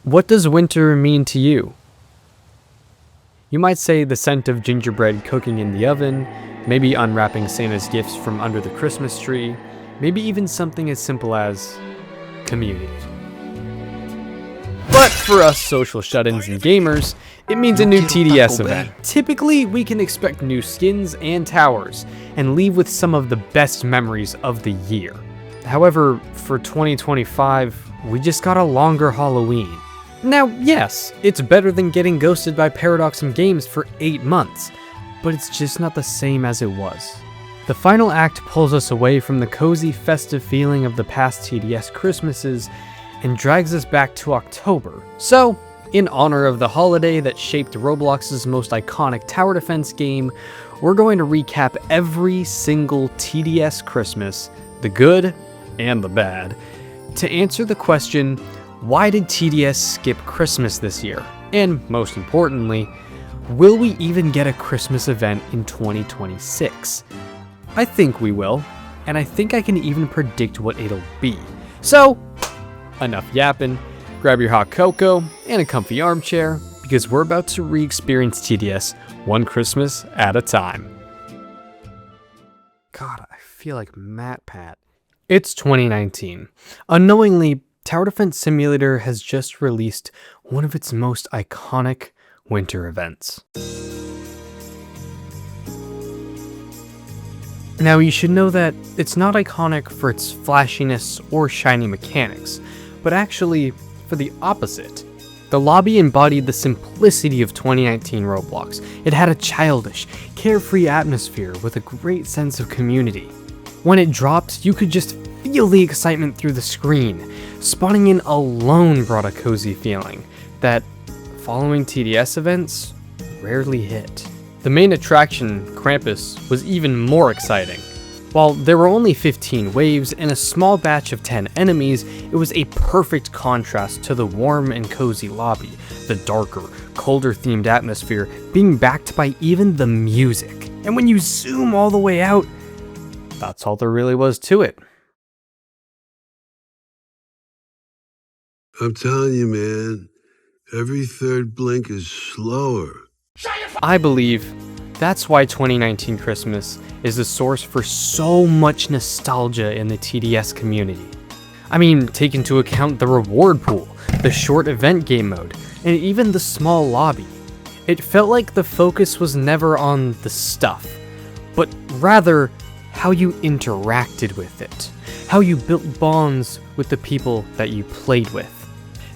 What does winter mean to you? You might say the scent of gingerbread cooking in the oven, maybe unwrapping Santa's gifts from under the Christmas tree, maybe even something as simple as community. But for us social shut-ins and gamers, it means a new TDS event. Typically, we can expect new skins and towers, and leave with some of the best memories of the year. However, for 2025, we just got a longer Halloween. Now, yes, it's better than getting ghosted by Paradox and Games for 8 months, but it's just not the same as it was. The final act pulls us away from the cozy, festive feeling of the past TDS Christmases and drags us back to October. So, in honor of the holiday that shaped Roblox's most iconic tower defense game, we're going to recap every single TDS Christmas, the good and the bad, to answer the question, why did TDS skip Christmas this year? And most importantly, will we even get a Christmas event in 2026? I think we will, and I think I can even predict what it'll be. So, enough yapping, grab your hot cocoa and a comfy armchair, because we're about to re-experience TDS one Christmas at a time. God, I feel like Matt Pat. It's 2019. Unknowingly, Tower Defense Simulator has just released one of its most iconic winter events. Now, you should know that it's not iconic for its flashiness or shiny mechanics, but actually for the opposite. The lobby embodied the simplicity of 2019 Roblox. It had a childish, carefree atmosphere with a great sense of community. When it dropped, you could just feel the excitement through the screen. Spawning in alone brought a cozy feeling that, following TDS events, rarely hit. The main attraction, Krampus, was even more exciting. While there were only 15 waves and a small batch of 10 enemies, it was a perfect contrast to the warm and cozy lobby, the darker, colder themed atmosphere being backed by even the music. And when you zoom all the way out, that's all there really was to it. I'm telling you, man, every third blink is slower. I believe that's why 2019 Christmas is the source for so much nostalgia in the TDS community. I mean, take into account the reward pool, the short event game mode, and even the small lobby. It felt like the focus was never on the stuff, but rather how you interacted with it, how you built bonds with the people that you played with.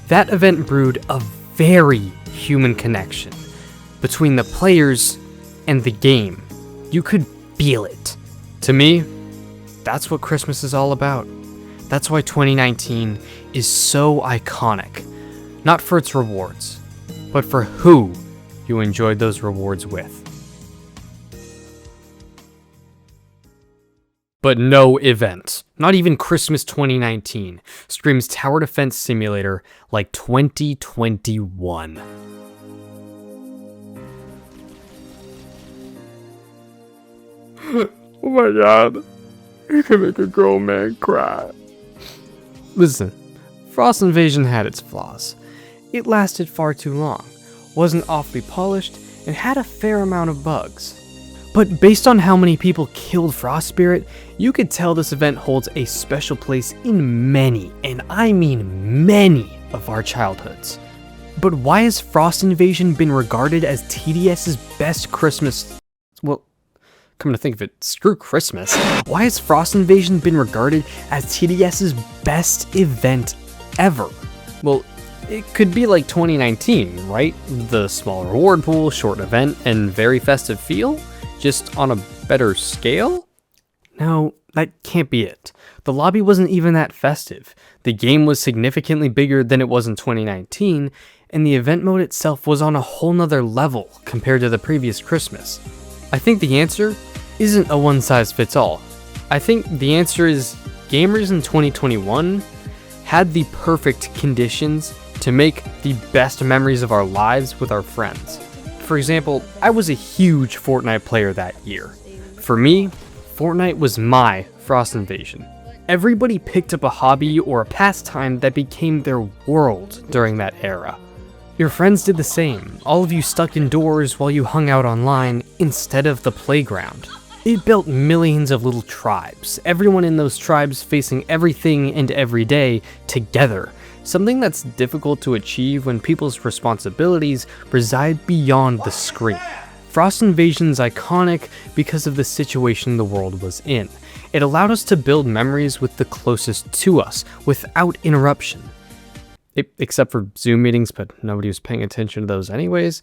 That event brewed a very human connection between the players and the game. You could feel it. To me, that's what Christmas is all about. That's why 2019 is so iconic. Not for its rewards, but for who you enjoyed those rewards with. But no event, not even Christmas 2019, screams Tower Defense Simulator like 2021. Oh my god, you can make a grown man cry. Listen, Frost Invasion had its flaws. It lasted far too long, wasn't awfully polished, and had a fair amount of bugs. But based on how many people killed Frost Spirit, you could tell this event holds a special place in many, and I mean many, of our childhoods. But why has Frost Invasion been regarded as TDS's best Christmas? Well, come to think of it, screw Christmas. Why has Frost Invasion been regarded as TDS's best event ever? Well, it could be like 2019, right? The small reward pool, short event, and very festive feel? Just on a better scale? No, that can't be it. The lobby wasn't even that festive. The game was significantly bigger than it was in 2019, and the event mode itself was on a whole nother level compared to the previous Christmas. I think the answer isn't a one-size-fits-all. I think the answer is gamers in 2021 had the perfect conditions to make the best memories of our lives with our friends. For example, I was a huge Fortnite player that year. For me, Fortnite was my Frost Invasion. Everybody picked up a hobby or a pastime that became their world during that era. Your friends did the same, all of you stuck indoors while you hung out online instead of the playground. It built millions of little tribes, everyone in those tribes facing everything and every day together, something that's difficult to achieve when people's responsibilities reside beyond the screen. Frost Invasion's iconic because of the situation the world was in. It allowed us to build memories with the closest to us, without interruption. Except for Zoom meetings, but nobody was paying attention to those anyways.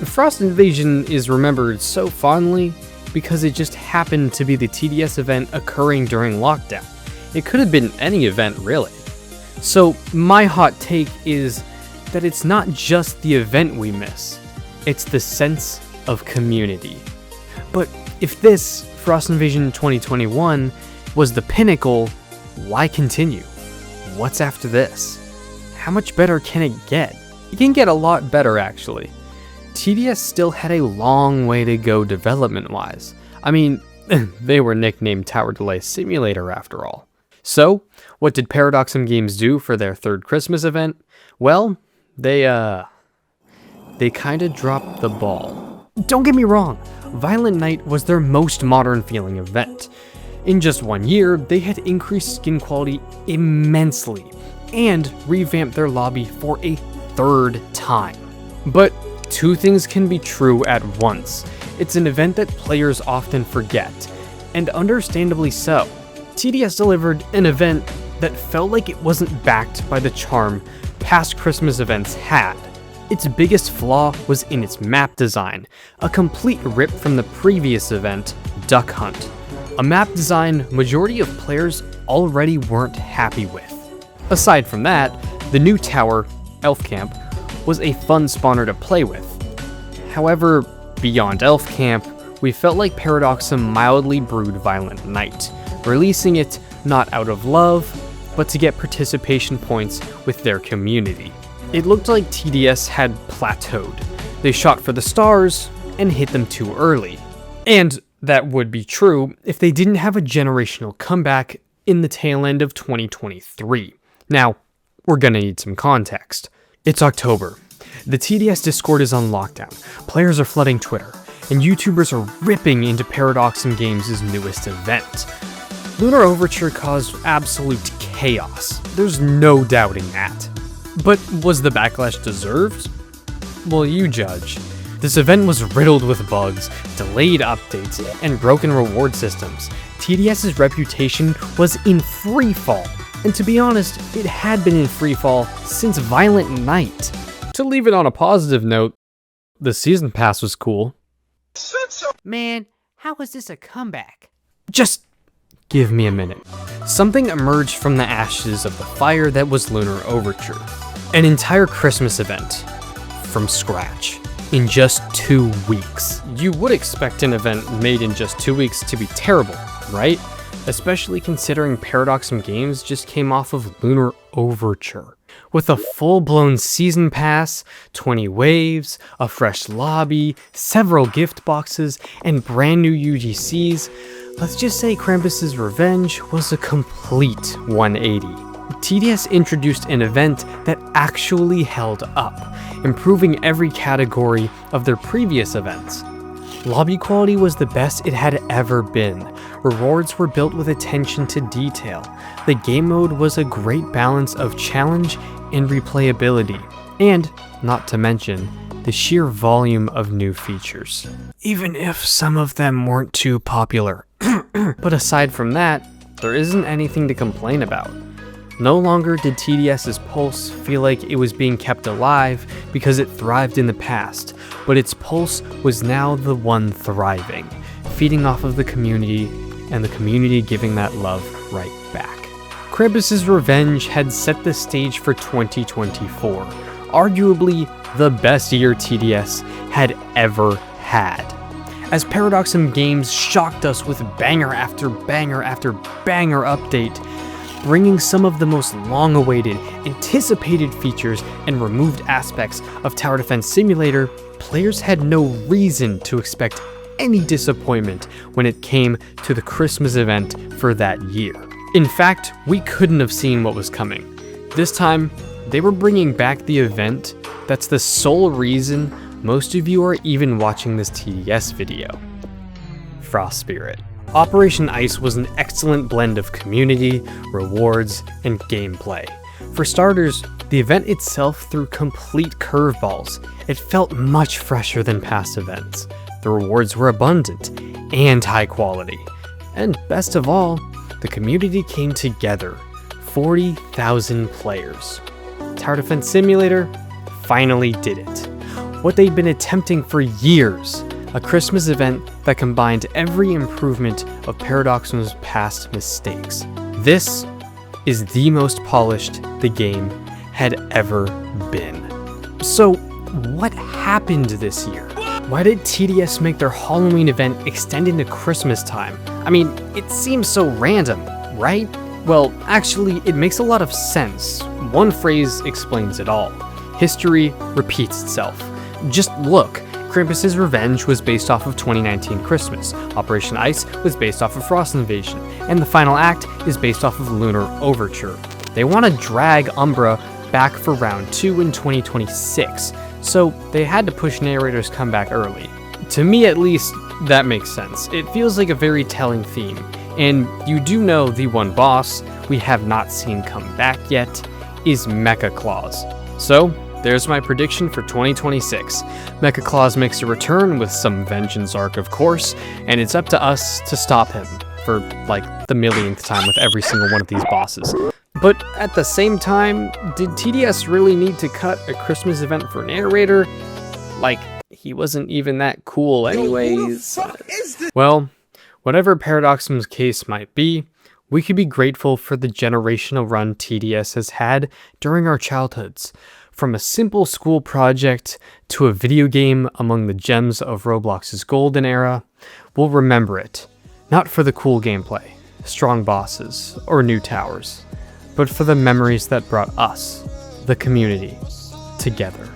Frost Invasion is remembered so fondly because it just happened to be the TDS event occurring during lockdown. It could have been any event, really. So my hot take is that it's not just the event we miss, it's the sense of community. But if this, Frost Invasion 2021, was the pinnacle, why continue? What's after this? How much better can it get? It can get a lot better, actually. TDS still had a long way to go development-wise. I mean, they were nicknamed Tower Delay Simulator after all. So, what did Paradoxum Games do for their third Christmas event? Well, they kinda dropped the ball. Don't get me wrong, Violent Night was their most modern feeling event. In just 1 year, they had increased skin quality immensely and revamped their lobby for a third time. But two things can be true at once. It's an event that players often forget, and understandably so. TDS delivered an event that felt like it wasn't backed by the charm past Christmas events had. Its biggest flaw was in its map design, a complete rip from the previous event, Duck Hunt. A map design majority of players already weren't happy with. Aside from that, the new tower, Elf Camp, was a fun spawner to play with. However, beyond Elf Camp, we felt like Paradoxum mildly brewed Violent Night, releasing it not out of love, but to get participation points with their community. It looked like TDS had plateaued. They shot for the stars and hit them too early. And that would be true if they didn't have a generational comeback in the tail end of 2023. Now, we're gonna need some context. It's October. The TDS Discord is on lockdown, players are flooding Twitter, and YouTubers are ripping into Paradoxum Games' newest event. Lunar Overture caused absolute chaos, there's no doubting that. But was the backlash deserved? Well, you judge. This event was riddled with bugs, delayed updates, and broken reward systems. TDS's reputation was in freefall, and to be honest, it had been in freefall since Violent Night. To leave it on a positive note, the season pass was cool. Man, how was this a comeback? Just give me a minute. Something emerged from the ashes of the fire that was Lunar Overture. An entire Christmas event. From scratch. In just 2 weeks. You would expect an event made in just 2 weeks to be terrible, right? Especially considering Paradoxum Games just came off of Lunar Overture. With a full-blown season pass, 20 waves, a fresh lobby, several gift boxes, and brand new UGCs, let's just say Krampus's Revenge was a complete 180. TDS introduced an event that actually held up, improving every category of their previous events. Lobby quality was the best it had ever been. Rewards were built with attention to detail. The game mode was a great balance of challenge and replayability, and, not to mention, the sheer volume of new features. Even if some of them weren't too popular. But aside from that, there isn't anything to complain about. No longer did TDS's pulse feel like it was being kept alive because it thrived in the past, but its pulse was now the one thriving, feeding off of the community, and the community giving that love right back. Krampus's Revenge had set the stage for 2024, arguably the best year TDS had ever had. As Paradoxum Games shocked us with banger after banger after banger update, bringing some of the most long-awaited, anticipated features and removed aspects of Tower Defense Simulator, players had no reason to expect any disappointment when it came to the Christmas event for that year. In fact, we couldn't have seen what was coming. This time, they were bringing back the event that's the sole reason most of you are even watching this TDS video. Frost Spirit. Operation Ice was an excellent blend of community, rewards, and gameplay. For starters, the event itself threw complete curveballs. It felt much fresher than past events. The rewards were abundant and high quality. And best of all, the community came together. 40,000 players. Tower Defense Simulator finally did it. What they'd been attempting for years. A Christmas event that combined every improvement of Paradoxum's past mistakes. This is the most polished the game had ever been. So, what happened this year? Why did TDS make their Halloween event extend into Christmas time? I mean, it seems so random, right? Well, actually, it makes a lot of sense. One phrase explains it all. History repeats itself. Just look. Krampus's Revenge was based off of 2019 Christmas, Operation Ice was based off of Frost Invasion, and the final act is based off of Lunar Overture. They want to drag Umbra back for round 2 in 2026, so they had to push narrator's comeback early. To me at least, that makes sense. It feels like a very telling theme, and you do know the one boss we have not seen come back yet is Mecha Claus. So, there's my prediction for 2026. Mecha Claus makes a return with some vengeance arc, of course, and it's up to us to stop him for, like, the millionth time with every single one of these bosses. But at the same time, did TDS really need to cut a Christmas event for narrator? Like, he wasn't even that cool anyways. Well, whatever Paradoxum's case might be, we could be grateful for the generational run TDS has had during our childhoods. From a simple school project to a video game among the gems of Roblox's golden era, we'll remember it. Not for the cool gameplay, strong bosses, or new towers, but for the memories that brought us, the community, together.